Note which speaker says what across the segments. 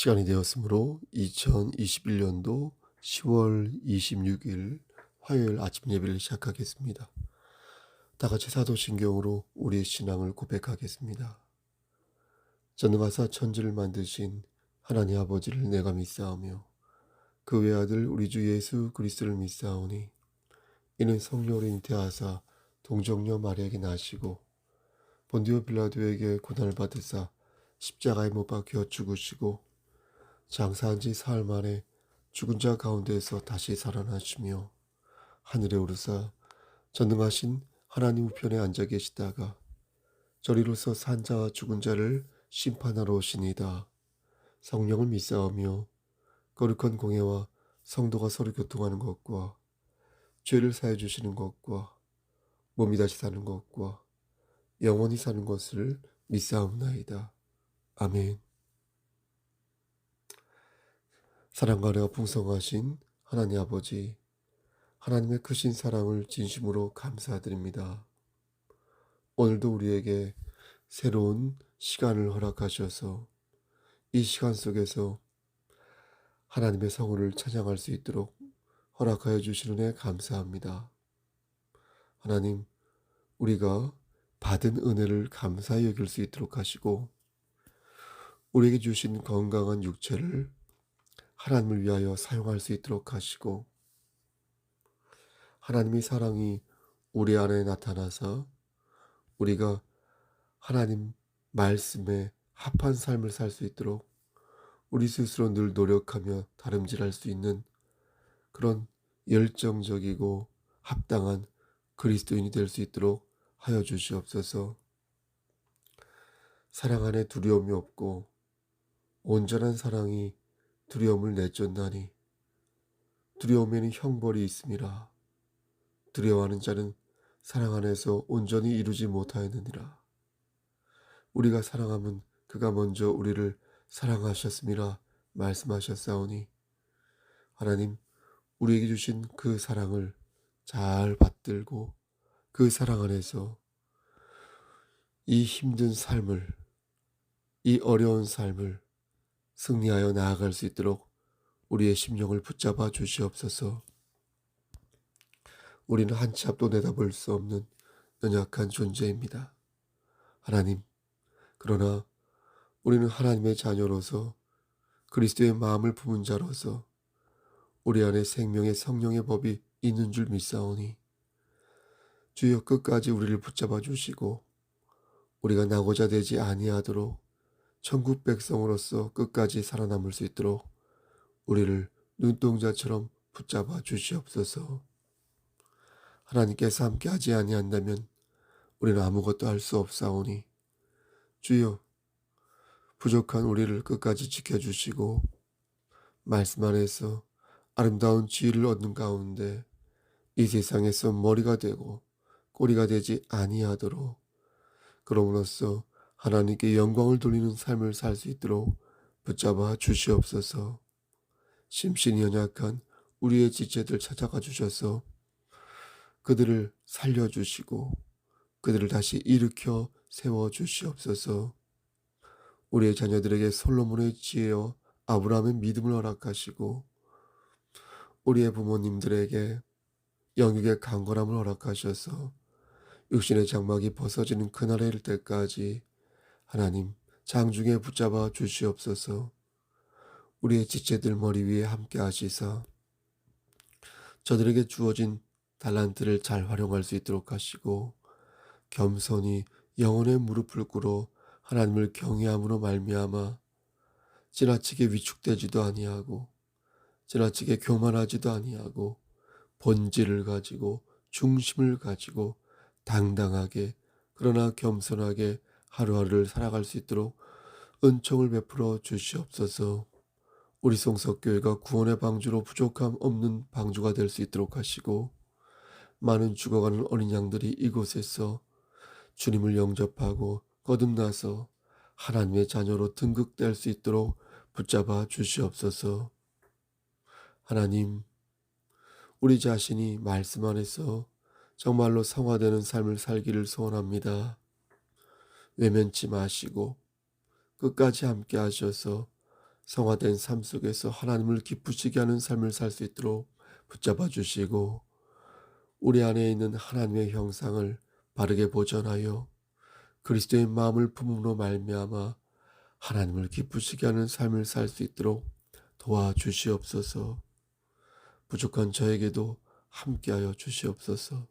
Speaker 1: 시간이 되었으므로 2021년도 10월 26일 화요일 아침 예배를 시작하겠습니다. 다 같이 사도신경으로 우리의 신앙을 고백하겠습니다. 전능하사 천지를 만드신 하나님 아버지를 내가 믿사오며 그 외아들 우리 주 예수 그리스도를 믿사오니 이는 성령으로 잉태하사 동정녀 마리아에게 나시고 본디오 빌라도에게 고난을 받으사 십자가에 못 박혀 죽으시고 장사한 지 사흘 만에 죽은 자 가운데에서 다시 살아나시며 하늘에 오르사 전능하신 하나님 우편에 앉아 계시다가 저리로서 산 자와 죽은 자를 심판하러 오시니다. 성령을 믿사오며 거룩한 공예와 성도가 서로 교통하는 것과 죄를 사해 주시는 것과 몸이 다시 사는 것과 영원히 사는 것을 믿사옵나이다. 아멘. 사랑과 은혜가 풍성하신 하나님 아버지, 하나님의 크신 사랑을 진심으로 감사드립니다. 오늘도 우리에게 새로운 시간을 허락하셔서 이 시간 속에서 하나님의 성을 찬양할 수 있도록 허락하여 주시는 애 감사합니다. 하나님, 우리가 받은 은혜를 감사히 여길 수 있도록 하시고 우리에게 주신 건강한 육체를 하나님을 위하여 사용할 수 있도록 하시고 하나님의 사랑이 우리 안에 나타나서 우리가 하나님 말씀에 합한 삶을 살 수 있도록 우리 스스로 늘 노력하며 다름질할 수 있는 그런 열정적이고 합당한 그리스도인이 될 수 있도록 하여 주시옵소서. 사랑 안에 두려움이 없고 온전한 사랑이 두려움을 내쫓나니 두려움에는 형벌이 있음이라. 두려워하는 자는 사랑 안에서 온전히 이루지 못하였느니라. 우리가 사랑하면 그가 먼저 우리를 사랑하셨음이라 말씀하셨사오니 하나님, 우리에게 주신 그 사랑을 잘 받들고 그 사랑 안에서 이 힘든 삶을, 이 어려운 삶을 승리하여 나아갈 수 있도록 우리의 심령을 붙잡아 주시옵소서. 우리는 한 치 앞도 내다볼 수 없는 연약한 존재입니다. 하나님, 그러나 우리는 하나님의 자녀로서 그리스도의 마음을 품은 자로서 우리 안에 생명의 성령의 법이 있는 줄 믿사오니 주여 끝까지 우리를 붙잡아 주시고 우리가 나고자 되지 아니하도록 천국 백성으로서 끝까지 살아남을 수 있도록 우리를 눈동자처럼 붙잡아 주시옵소서. 하나님께서 함께하지 아니한다면 우리는 아무것도 할 수 없사오니 주여 부족한 우리를 끝까지 지켜주시고 말씀 안에서 아름다운 지혜를 얻는 가운데 이 세상에서 머리가 되고 꼬리가 되지 아니하도록 그럼으로써 하나님께 영광을 돌리는 삶을 살 수 있도록 붙잡아 주시옵소서. 심신이 연약한 우리의 지체들 찾아가 주셔서 그들을 살려주시고 그들을 다시 일으켜 세워주시옵소서. 우리의 자녀들에게 솔로몬의 지혜와 아브라함의 믿음을 허락하시고 우리의 부모님들에게 영육의 강건함을 허락하셔서 육신의 장막이 벗어지는 그날에 이를 때까지 하나님 장중에 붙잡아 주시옵소서. 우리의 지체들 머리 위에 함께 하시사 저들에게 주어진 달란트를 잘 활용할 수 있도록 하시고 겸손히 영혼의 무릎을 꿇어 하나님을 경외함으로 말미암아 지나치게 위축되지도 아니하고 지나치게 교만하지도 아니하고 본질을 가지고 중심을 가지고 당당하게 그러나 겸손하게 하루하루를 살아갈 수 있도록 은총을 베풀어 주시옵소서. 우리 송석교회가 구원의 방주로 부족함 없는 방주가 될 수 있도록 하시고 많은 죽어가는 어린 양들이 이곳에서 주님을 영접하고 거듭나서 하나님의 자녀로 등극될 수 있도록 붙잡아 주시옵소서. 하나님, 우리 자신이 말씀 안에서 정말로 성화되는 삶을 살기를 소원합니다. 외면치 마시고 끝까지 함께 하셔서 성화된 삶 속에서 하나님을 기쁘시게 하는 삶을 살 수 있도록 붙잡아 주시고 우리 안에 있는 하나님의 형상을 바르게 보존하여 그리스도의 마음을 품음으로 말미암아 하나님을 기쁘시게 하는 삶을 살 수 있도록 도와주시옵소서. 부족한 저에게도 함께하여 주시옵소서.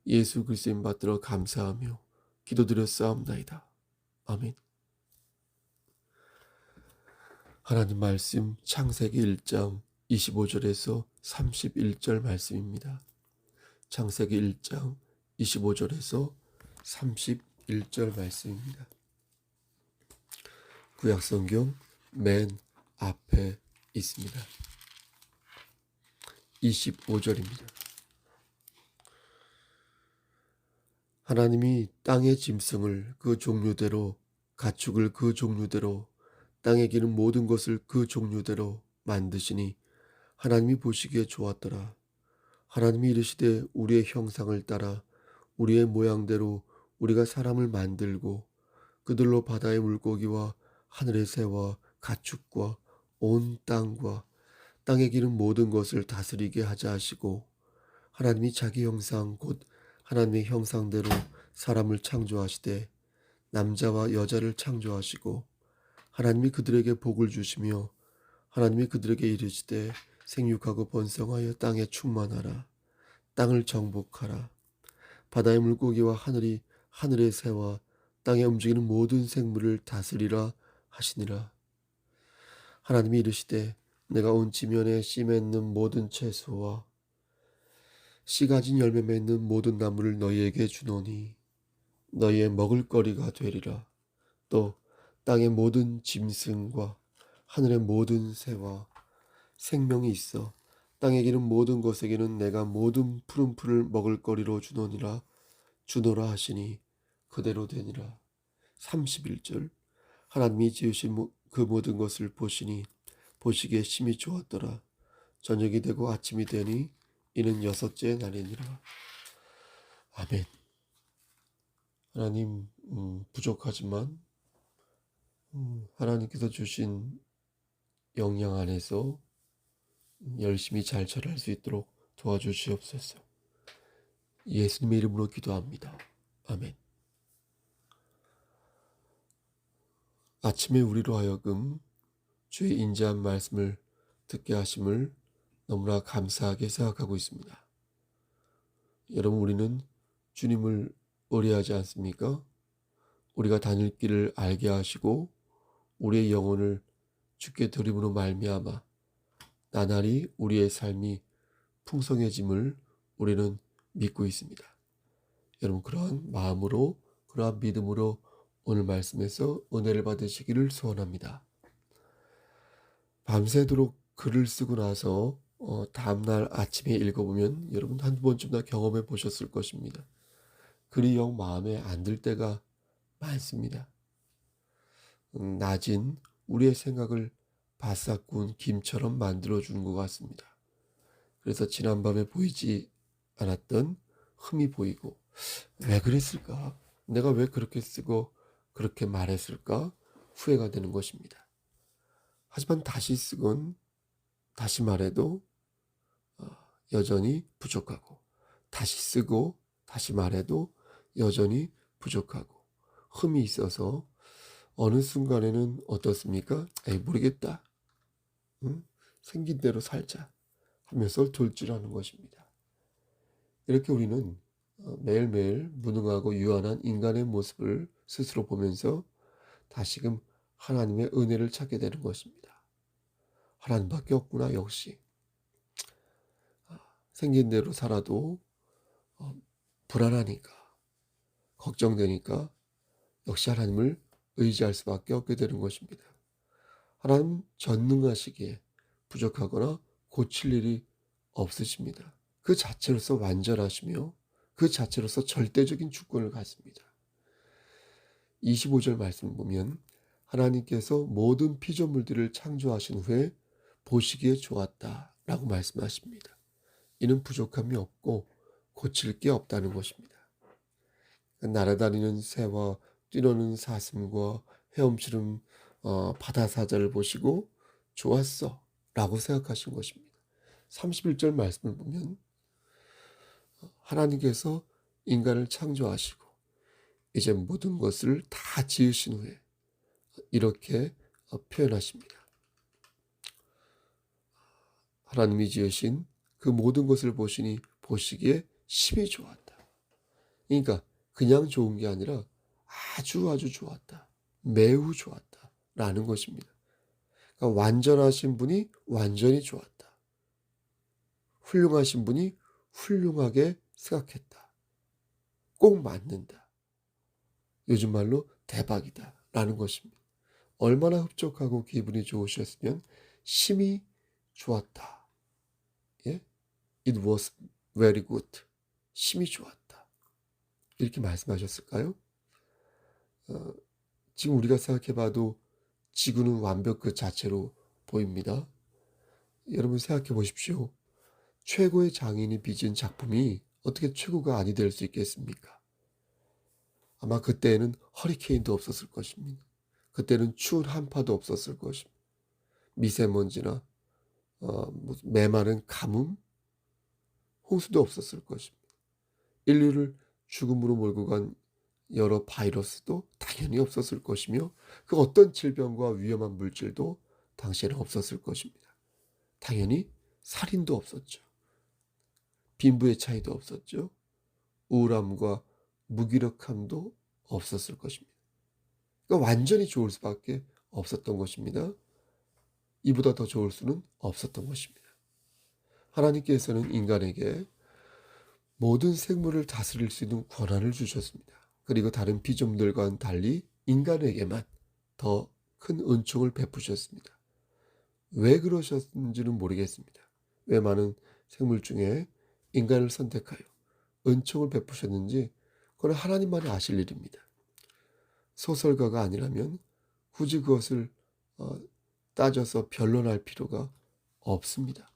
Speaker 1: 예수 그리스도인 받들어 감사하며 기도드렸사옵나이다. 아멘. 하나님 말씀 창세기 1장 25절에서 31절 말씀입니다. 창세기 1장 25절에서 31절 말씀입니다. 구약성경 맨 앞에 있습니다. 25절입니다. 하나님이 땅의 짐승을 그 종류대로, 가축을 그 종류대로, 땅에 기는 모든 것을 그 종류대로 만드시니 하나님이 보시기에 좋았더라. 하나님이 이르시되 우리의 형상을 따라 우리의 모양대로 우리가 사람을 만들고 그들로 바다의 물고기와 하늘의 새와 가축과 온 땅과 땅에 기는 모든 것을 다스리게 하자 하시고 하나님이 자기 형상 곧 하나님의 형상대로 사람을 창조하시되 남자와 여자를 창조하시고 하나님이 그들에게 복을 주시며 하나님이 그들에게 이르시되 생육하고 번성하여 땅에 충만하라. 땅을 정복하라. 바다의 물고기와 하늘의 새와 땅에 움직이는 모든 생물을 다스리라 하시니라. 하나님이 이르시되 내가 온 지면에 씨 맺는 모든 채소와 씨 가진 열매 맺는 모든 나무를 너희에게 주노니 너희의 먹을거리가 되리라. 또 땅의 모든 짐승과 하늘의 모든 새와 생명이 있어 땅에 기는 모든 것에게는 내가 모든 푸른 풀을 먹을거리로 주노라 하시니 그대로 되니라. 31절 하나님이 지으신 그 모든 것을 보시니 보시기에 심히 좋았더라. 저녁이 되고 아침이 되니 이는 6째 날이니라. 아멘. 하나님 부족하지만 하나님께서 주신 역량 안에서 열심히 잘 자랄 수 있도록 도와주시옵소서. 예수님의 이름으로 기도합니다. 아멘. 아침에 우리로 하여금 주의 인자한 말씀을 듣게 하심을 너무나 감사하게 생각하고 있습니다. 여러분, 우리는 주님을 의뢰하지 않습니까? 우리가 다닐 길을 알게 하시고 우리의 영혼을 주께 드림으로 말미암아 나날이 우리의 삶이 풍성해짐을 우리는 믿고 있습니다. 여러분, 그러한 마음으로 그러한 믿음으로 오늘 말씀에서 은혜를 받으시기를 소원합니다. 밤새도록 글을 쓰고 나서 다음날 아침에 읽어보면 여러분 한두 번쯤 다 경험해 보셨을 것입니다. 글이 영 마음에 안 들 때가 많습니다. 낮은 우리의 생각을 바싹 구운 김처럼 만들어주는 것 같습니다. 그래서 지난밤에 보이지 않았던 흠이 보이고 왜 그랬을까? 내가 왜 그렇게 쓰고 그렇게 말했을까? 후회가 되는 것입니다. 하지만 다시 쓰건 다시 말해도 여전히 부족하고 다시 쓰고 다시 말해도 여전히 부족하고 흠이 있어서 어느 순간에는 어떻습니까? 에이 모르겠다. 생긴 대로 살자 하면서 돌진하는 것입니다. 이렇게 우리는 매일매일 무능하고 유한한 인간의 모습을 스스로 보면서 다시금 하나님의 은혜를 찾게 되는 것입니다. 하나님밖에 없구나. 역시 생긴 대로 살아도 불안하니까 걱정되니까 역시 하나님을 의지할 수밖에 없게 되는 것입니다. 하나님 전능하시기에 부족하거나 고칠 일이 없으십니다. 그 자체로서 완전하시며 그 자체로서 절대적인 주권을 갖습니다. 25절 말씀 보면 하나님께서 모든 피조물들을 창조하신 후에 보시기에 좋았다라고 말씀하십니다. 이는 부족함이 없고 고칠 게 없다는 것입니다. 날아다니는 새와 뛰노는 사슴과 헤엄치는 바다 사자를 보시고 좋았어 라고 생각하신 것입니다. 31절 말씀을 보면 하나님께서 인간을 창조하시고 이제 모든 것을 다 지으신 후에 이렇게 표현하십니다. 하나님이 지으신 그 모든 것을 보시기에 심히 좋았다. 그러니까 그냥 좋은 게 아니라 아주 아주 좋았다. 매우 좋았다. 라는 것입니다. 그러니까 완전하신 분이 완전히 좋았다. 훌륭하신 분이 훌륭하게 생각했다. 꼭 맞는다. 요즘 말로 대박이다. 라는 것입니다. 얼마나 흡족하고 기분이 좋으셨으면 심히 좋았다. 예? It was very good. 심히 좋았다. 이렇게 말씀하셨을까요? 지금 우리가 생각해봐도 지구는 완벽 그 자체로 보입니다. 여러분 생각해 보십시오. 최고의 장인이 빚은 작품이 어떻게 최고가 아니 될 수 있겠습니까? 아마 그때에는 허리케인도 없었을 것입니다. 그때는 추운 한파도 없었을 것입니다. 미세먼지나 메마른 가뭄, 홍수도 없었을 것입니다. 인류를 죽음으로 몰고 간 여러 바이러스도 당연히 없었을 것이며 그 어떤 질병과 위험한 물질도 당시에는 없었을 것입니다. 당연히 살인도 없었죠. 빈부의 차이도 없었죠. 우울함과 무기력함도 없었을 것입니다. 그러니까 완전히 좋을 수밖에 없었던 것입니다. 이보다 더 좋을 수는 없었던 것입니다. 하나님께서는 인간에게 모든 생물을 다스릴 수 있는 권한을 주셨습니다. 그리고 다른 피조물들과는 달리 인간에게만 더 큰 은총을 베푸셨습니다. 왜 그러셨는지는 모르겠습니다. 왜 많은 생물 중에 인간을 선택하여 은총을 베푸셨는지 그건 하나님만이 아실 일입니다. 소설가가 아니라면 굳이 그것을 따져서 변론할 필요가 없습니다.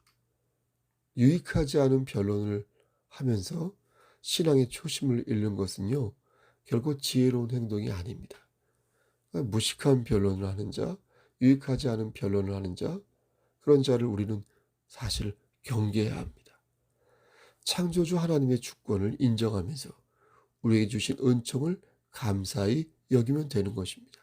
Speaker 1: 유익하지 않은 변론을 하면서 신앙의 초심을 잃는 것은요, 결코 지혜로운 행동이 아닙니다. 무식한 변론을 하는 자, 유익하지 않은 변론을 하는 자, 그런 자를 우리는 사실 경계해야 합니다. 창조주 하나님의 주권을 인정하면서 우리에게 주신 은총을 감사히 여기면 되는 것입니다.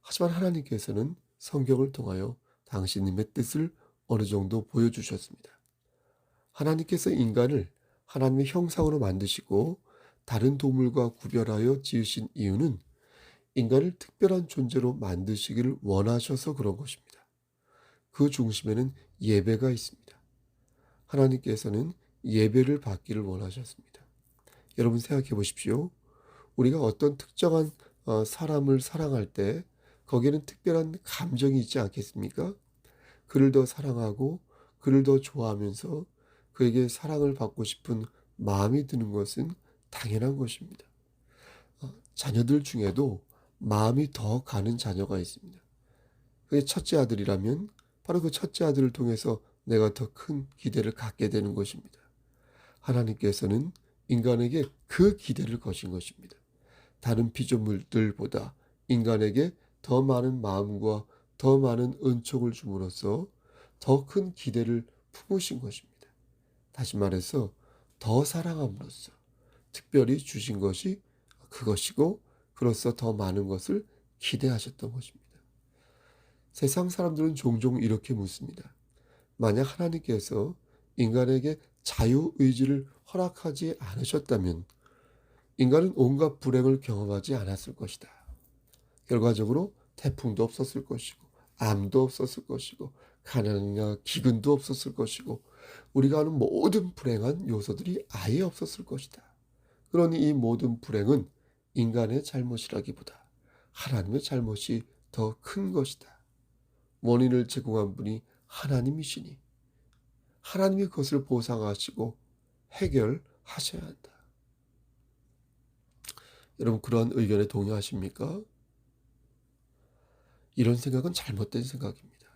Speaker 1: 하지만 하나님께서는 성경을 통하여 당신님의 뜻을 어느 정도 보여주셨습니다. 하나님께서 인간을 하나님의 형상으로 만드시고 다른 동물과 구별하여 지으신 이유는 인간을 특별한 존재로 만드시기를 원하셔서 그런 것입니다. 그 중심에는 예배가 있습니다. 하나님께서는 예배를 받기를 원하셨습니다. 여러분 생각해 보십시오. 우리가 어떤 특정한 사람을 사랑할 때 거기에는 특별한 감정이 있지 않겠습니까? 그를 더 사랑하고 그를 더 좋아하면서 그에게 사랑을 받고 싶은 마음이 드는 것은 당연한 것입니다. 자녀들 중에도 마음이 더 가는 자녀가 있습니다. 그게 첫째 아들이라면 바로 그 첫째 아들을 통해서 내가 더 큰 기대를 갖게 되는 것입니다. 하나님께서는 인간에게 그 기대를 거신 것입니다. 다른 피조물들보다 인간에게 더 많은 마음과 더 많은 은총을 줌으로써 더 큰 기대를 품으신 것입니다. 다시 말해서 더 사랑함으로써 특별히 주신 것이 그것이고 그로써 더 많은 것을 기대하셨던 것입니다. 세상 사람들은 종종 이렇게 묻습니다. 만약 하나님께서 인간에게 자유의지를 허락하지 않으셨다면 인간은 온갖 불행을 경험하지 않았을 것이다. 결과적으로 태풍도 없었을 것이고 암도 없었을 것이고 가난이나 기근도 없었을 것이고 우리가 아는 모든 불행한 요소들이 아예 없었을 것이다. 그러니 이 모든 불행은 인간의 잘못이라기보다 하나님의 잘못이 더 큰 것이다. 원인을 제공한 분이 하나님이시니 하나님이 그것을 보상하시고 해결하셔야 한다. 여러분 그러한 의견에 동의하십니까? 이런 생각은 잘못된 생각입니다.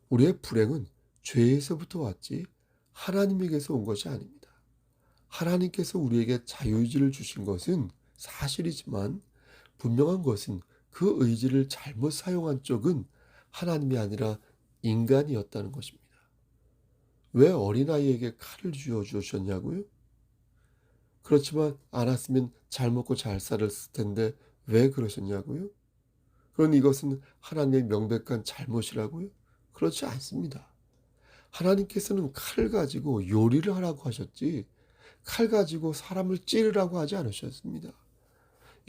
Speaker 1: 우리의 불행은 죄에서부터 왔지 하나님에게서 온 것이 아닙니다. 하나님께서 우리에게 자유의지를 주신 것은 사실이지만 분명한 것은 그 의지를 잘못 사용한 쪽은 하나님이 아니라 인간이었다는 것입니다. 왜 어린아이에게 칼을 쥐어 주셨냐고요? 그렇지만 않았으면 잘 먹고 잘 살았을 텐데 왜 그러셨냐고요? 그럼 이것은 하나님의 명백한 잘못이라고요? 그렇지 않습니다. 하나님께서는 칼을 가지고 요리를 하라고 하셨지 칼 가지고 사람을 찌르라고 하지 않으셨습니다.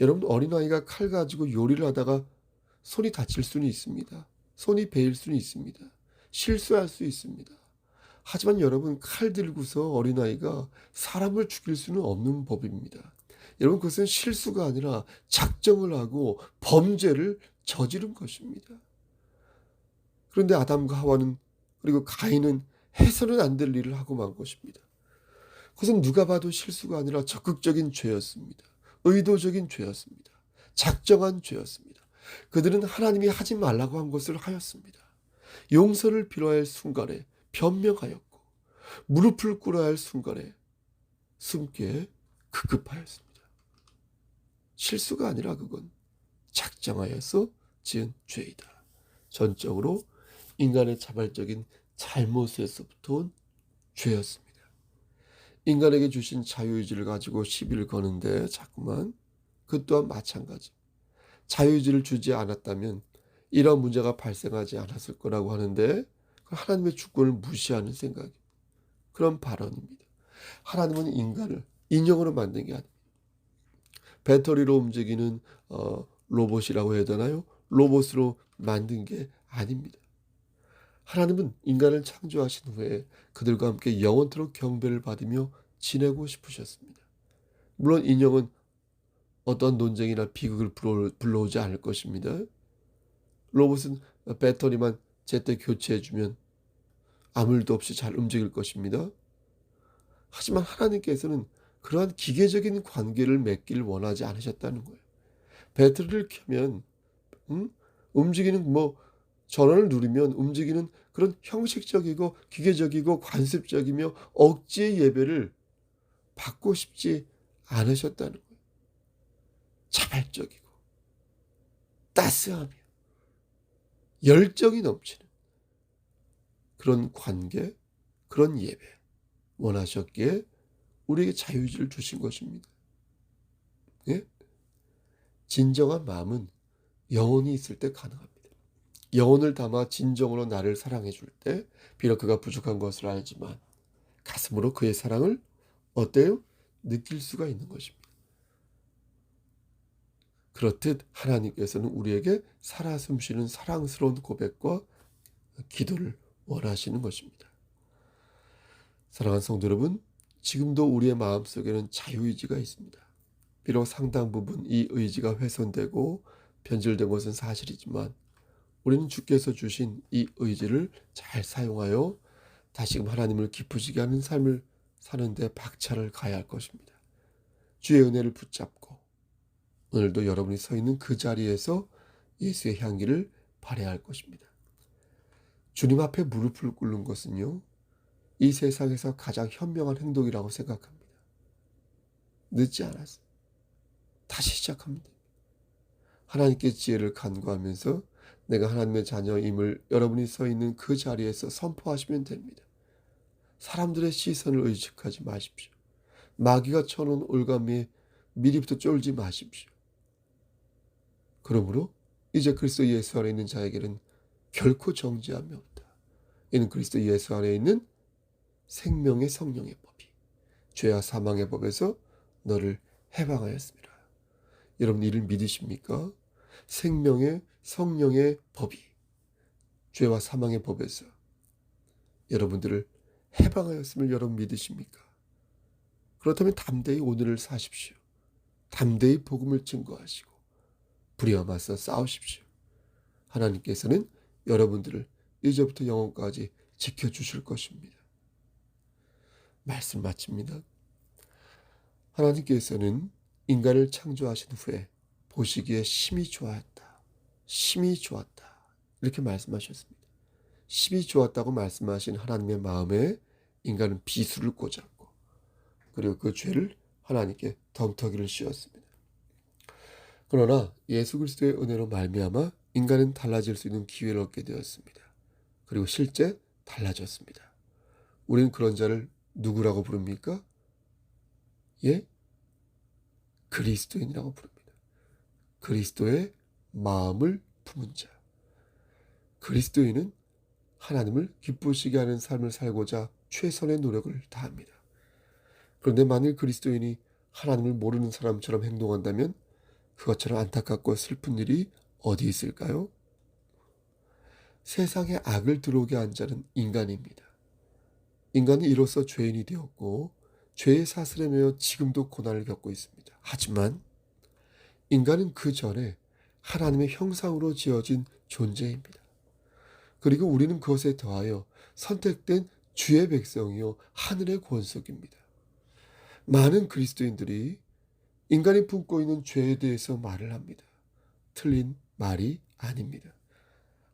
Speaker 1: 여러분, 어린아이가 칼 가지고 요리를 하다가 손이 다칠 수는 있습니다. 손이 베일 수는 있습니다. 실수할 수 있습니다. 하지만 여러분, 칼 들고서 어린아이가 사람을 죽일 수는 없는 법입니다. 여러분, 그것은 실수가 아니라 작정을 하고 범죄를 저지른 것입니다. 그런데 아담과 하와는, 그리고 가인은 해서는 안 될 일을 하고 만 것입니다. 그것은 누가 봐도 실수가 아니라 적극적인 죄였습니다. 의도적인 죄였습니다. 작정한 죄였습니다. 그들은 하나님이 하지 말라고 한 것을 하였습니다. 용서를 빌어야 할 순간에 변명하였고, 무릎을 꿇어야 할 순간에 숨게 급급하였습니다. 실수가 아니라 그건 작정하여서 지은 죄이다. 전적으로 인간의 자발적인 잘못에서부터 온 죄였습니다. 인간에게 주신 자유의지를 가지고 시비를 거는데 자꾸만 그 또한 마찬가지. 자유의지를 주지 않았다면 이런 문제가 발생하지 않았을 거라고 하는데 하나님의 주권을 무시하는 생각, 그런 발언입니다. 하나님은 인간을 인형으로 만든 게 아닙니다. 배터리로 움직이는 로봇이라고 해야 되나요? 로봇으로 만든 게 아닙니다. 하나님은 인간을 창조하신 후에 그들과 함께 영원토록 경배를 받으며 지내고 싶으셨습니다. 물론 인형은 어떤 논쟁이나 비극을 불러오지 않을 것입니다. 로봇은 배터리만 제때 교체해주면 아무 일도 없이 잘 움직일 것입니다. 하지만 하나님께서는 그러한 기계적인 관계를 맺기를 원하지 않으셨다는 거예요. 배터리를 켜면 움직이는 전원을 누르면 움직이는 그런 형식적이고 기계적이고 관습적이며 억지의 예배를 받고 싶지 않으셨다는 거예요. 자발적이고 따스하며 열정이 넘치는 그런 관계, 그런 예배 원하셨기에 우리에게 자유의지를 주신 것입니다. 예? 진정한 마음은 영혼이 있을 때 가능합니다. 영혼을 담아 진정으로 나를 사랑해 줄 때 비록 그가 부족한 것을 알지만 가슴으로 그의 사랑을 어때요? 느낄 수가 있는 것입니다. 그렇듯 하나님께서는 우리에게 살아 숨쉬는 사랑스러운 고백과 기도를 원하시는 것입니다. 사랑하는 성도 여러분, 지금도 우리의 마음속에는 자유의지가 있습니다. 비록 상당 부분 이 의지가 훼손되고 변질된 것은 사실이지만 우리는 주께서 주신 이 의지를 잘 사용하여 다시금 하나님을 기쁘시게 하는 삶을 사는데 박차를 가야 할 것입니다. 주의 은혜를 붙잡고 오늘도 여러분이 서 있는 그 자리에서 예수의 향기를 발해야 할 것입니다. 주님 앞에 무릎을 꿇는 것은요, 이 세상에서 가장 현명한 행동이라고 생각합니다. 늦지 않았어요. 다시 시작하면 됩니다. 하나님께 지혜를 간구하면서 내가 하나님의 자녀임을 여러분이 서 있는 그 자리에서 선포하시면 됩니다. 사람들의 시선을 의식하지 마십시오. 마귀가 쳐놓은 올가미에 미리부터 쫄지 마십시오. 그러므로 이제 그리스도 예수 안에 있는 자에게는 결코 정죄함이 없다. 이는 그리스도 예수 안에 있는 생명의 성령의 법이 죄와 사망의 법에서 너를 해방하였습니다. 여러분 이를 믿으십니까? 생명의 성령의 법이 죄와 사망의 법에서 여러분들을 해방하였음을 여러분 믿으십니까? 그렇다면 담대히 오늘을 사십시오. 담대히 복음을 증거하시고 불의와 맞서 싸우십시오. 하나님께서는 여러분들을 이제부터 영원까지 지켜주실 것입니다. 말씀 마칩니다. 하나님께서는 인간을 창조하신 후에 보시기에 심히 좋았다. 심히 좋았다. 이렇게 말씀하셨습니다. 심히 좋았다고 말씀하신 하나님의 마음에 인간은 비수를 꽂았고 그리고 그 죄를 하나님께 덤터기를 씌웠습니다. 그러나 예수 그리스도의 은혜로 말미암아 인간은 달라질 수 있는 기회를 얻게 되었습니다. 그리고 실제 달라졌습니다. 우리는 그런 자를 누구라고 부릅니까? 예? 그리스도인이라고 부릅니다. 그리스도의 마음을 품은 자. 그리스도인은 하나님을 기쁘시게 하는 삶을 살고자 최선의 노력을 다합니다. 그런데 만일 그리스도인이 하나님을 모르는 사람처럼 행동한다면 그것처럼 안타깝고 슬픈 일이 어디 있을까요? 세상에 악을 들어오게 한 자는 인간입니다. 인간은 이로써 죄인이 되었고 죄의 사슬에 매여 지금도 고난을 겪고 있습니다. 하지만 인간은 그 전에 하나님의 형상으로 지어진 존재입니다. 그리고 우리는 그것에 더하여 선택된 주의 백성이요 하늘의 권속입니다. 많은 그리스도인들이 인간이 품고 있는 죄에 대해서 말을 합니다. 틀린 말이 아닙니다.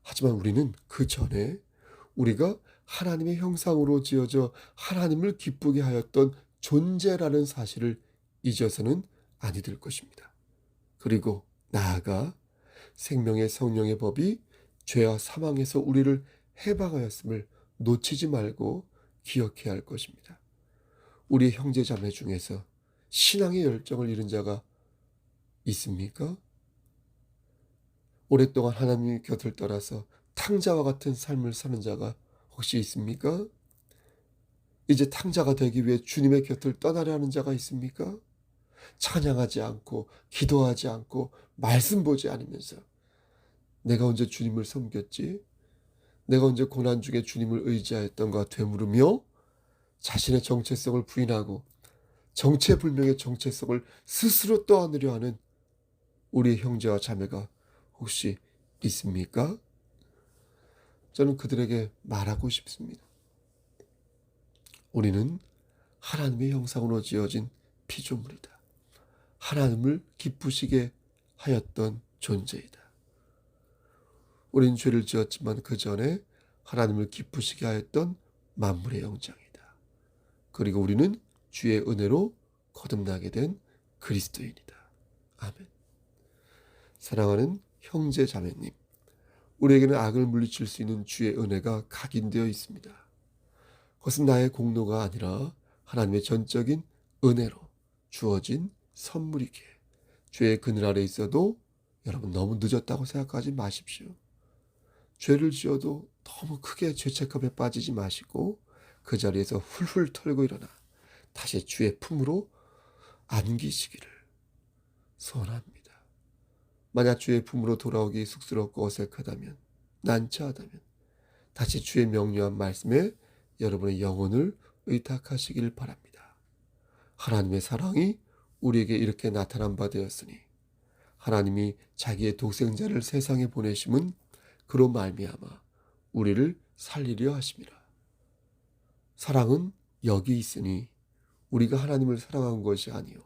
Speaker 1: 하지만 우리는 그 전에 우리가 하나님의 형상으로 지어져 하나님을 기쁘게 하였던 존재라는 사실을 잊어서는 아니 될 것입니다. 그리고 나아가 생명의 성령의 법이 죄와 사망에서 우리를 해방하였음을 놓치지 말고 기억해야 할 것입니다. 우리 형제 자매 중에서 신앙의 열정을 잃은 자가 있습니까? 오랫동안 하나님의 곁을 떠나서 탕자와 같은 삶을 사는 자가 혹시 있습니까? 이제 탕자가 되기 위해 주님의 곁을 떠나려 하는 자가 있습니까? 찬양하지 않고 기도하지 않고 말씀 보지 않으면서 내가 언제 주님을 섬겼지? 내가 언제 고난 중에 주님을 의지하였던가 되물으며 자신의 정체성을 부인하고 정체불명의 정체성을 스스로 떠안으려 하는 우리의 형제와 자매가 혹시 있습니까? 저는 그들에게 말하고 싶습니다. 우리는 하나님의 형상으로 지어진 피조물이다. 하나님을 기쁘시게 하였던 존재이다. 우린 죄를 지었지만 그 전에 하나님을 기쁘시게 하였던 만물의 영장이다. 그리고 우리는 주의 은혜로 거듭나게 된 그리스도인이다. 아멘. 사랑하는 형제 자매님, 우리에게는 악을 물리칠 수 있는 주의 은혜가 각인되어 있습니다. 그것은 나의 공로가 아니라 하나님의 전적인 은혜로 주어진 선물이기에 죄의 그늘 아래 있어도 여러분 너무 늦었다고 생각하지 마십시오. 죄를 지어도 너무 크게 죄책감에 빠지지 마시고 그 자리에서 훌훌 털고 일어나 다시 주의 품으로 안기시기를 소원합니다. 만약 주의 품으로 돌아오기 쑥스럽고 어색하다면, 난처하다면 다시 주의 명료한 말씀에 여러분의 영혼을 의탁하시길 바랍니다. 하나님의 사랑이 우리에게 이렇게 나타난 바 되었으니 하나님이 자기의 독생자를 세상에 보내심은 그로 말미암아 우리를 살리려 하심이라. 사랑은 여기 있으니 우리가 하나님을 사랑한 것이 아니요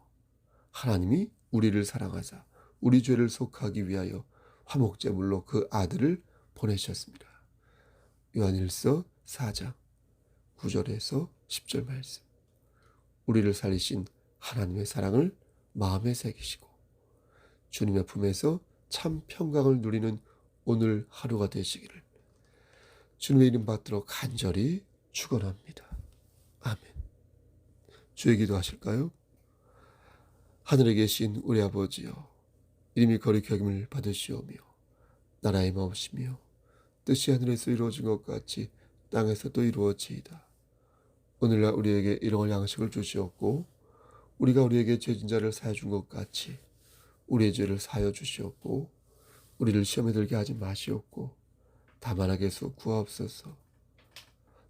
Speaker 1: 하나님이 우리를 사랑하사 우리 죄를 속하기 위하여 화목제물로 그 아들을 보내셨습니다. 요한일서 4장 9절에서 10절 말씀. 우리를 살리신 하나님의 사랑을 마음에 새기시고 주님의 품에서 참 평강을 누리는 오늘 하루가 되시기를 주님의 이름 받들어 간절히 축원합니다. 아멘. 주의 기도하실까요? 하늘에 계신 우리 아버지여, 이름이 거룩히 여김을 받으시오며 나라의 마옵시며 뜻이 하늘에서 이루어진 것 같이 땅에서도 이루어지이다. 오늘날 우리에게 일용할 양식을 주시옵고 우리가 우리에게 죄진 자를 사하여 준 것 같이 우리의 죄를 사하여 주시옵고 우리를 시험에 들게 하지 마시옵고 다만 악에서 구하옵소서.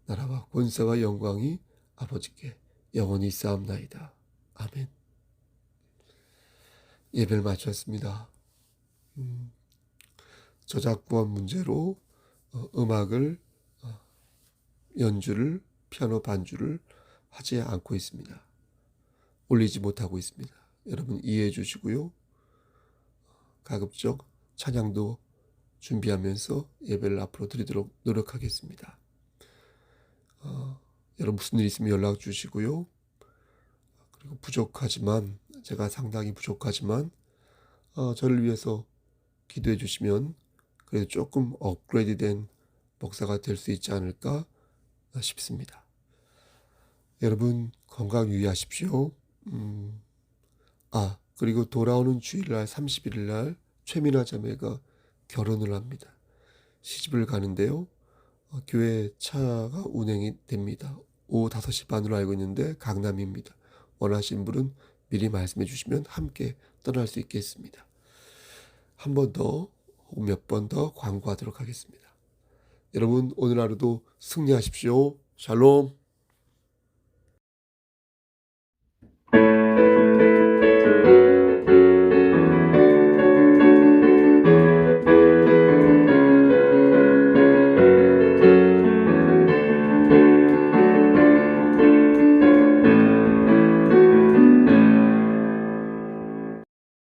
Speaker 1: 나라와 권세와 영광이 아버지께 영원히 있사옵나이다. 아멘. 예배를 마쳤습니다. 저작권 문제로 음악을 연주를 피아노 반주를 하지 않고 있습니다. 올리지 못하고 있습니다. 여러분 이해해 주시고요. 가급적 찬양도 준비하면서 예배를 앞으로 드리도록 노력하겠습니다. 여러분 무슨 일 있으면 연락 주시고요. 그리고 부족하지만 제가 상당히 부족하지만 저를 위해서 기도해 주시면 그래도 조금 업그레이드된 목사가 될 수 있지 않을까 싶습니다. 여러분 건강 유의하십시오. 그리고 돌아오는 주일날 30일 날 최민아 자매가 결혼을 합니다. 시집을 가는데요. 교회 차가 운행이 됩니다. 오후 5시 반으로 알고 있는데 강남입니다. 원하시는 분은 미리 말씀해 주시면 함께 떠날 수 있겠습니다. 한 번 더, 혹은 몇 번 더 광고하도록 하겠습니다. 여러분 오늘 하루도 승리하십시오. 샬롬.